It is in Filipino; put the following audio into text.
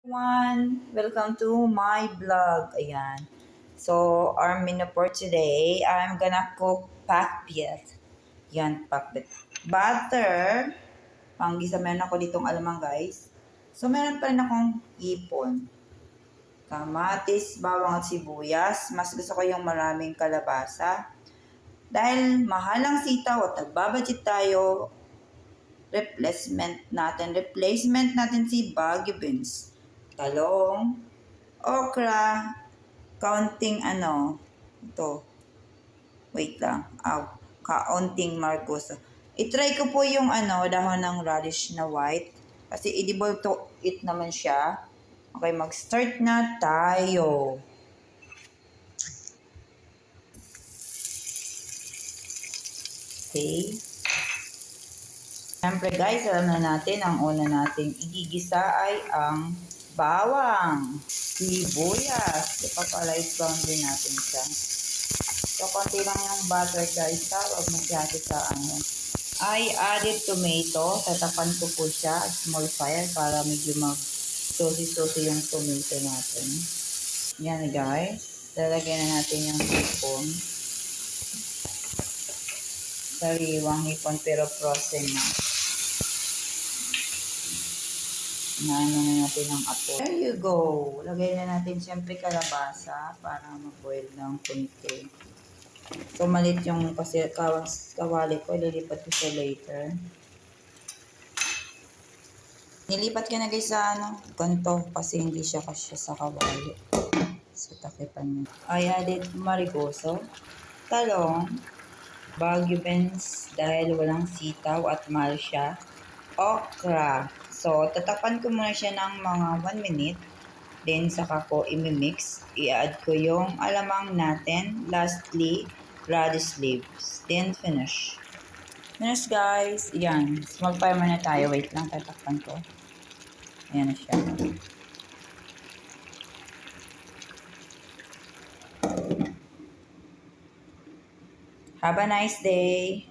Welcome to my vlog. Ayan. So, our menu for today, I'm gonna cook pakbet. Yan, pakbet. Butter. Panggisa, meron ako ditong alamang guys. So, meron pa rin akong ipon. Kamatis, bawang at sibuyas. Mas gusto ko yung maraming kalabasa. Dahil mahal ang sitaw at nagbabudget tayo, replacement natin si Baguio beans, talong, okra, kaunting ito, wait lang, kaunting marcos. I-try ko po yung dahon ng radish na white kasi edible to eat naman siya. Okay, mag-start na tayo. Okay. Siyempre guys, alam na natin, ang una nating igigisa ay ang bawang, sibuyas. Ipapalight brown din natin siya. So, konti lang yung butter guys, huwag masyado sa I added tomato. Tatapan ko po siya, small fire, para medyo mag-saucy-saucy yung tomato natin. Yan guys. Lalagyan na natin yung hipon. Sariwang hipon pero frozen na. Naano na natin ang apo. There you go. Lagay na natin siyempre kalabasa para mag-boil ng kunti. So, malit yung kasi kawali ko. Lilipat ko siya later. Nilipat ko na guys sa ganito kasi hindi siya kasya sa kawali. So, takipan niya. I added marigoso, talong, Baguio beans dahil walang sitaw at mahal siya, okra. So, tatapan ko muna siya ng mga 1 minute. Then, saka ko imimix. I-add ko yung alamang natin. Lastly, radish leaves. Then, finish. Finish, guys. Yan. Small fire muna tayo. Wait lang, tatakpan ko. Ayan na siya. Have a nice day.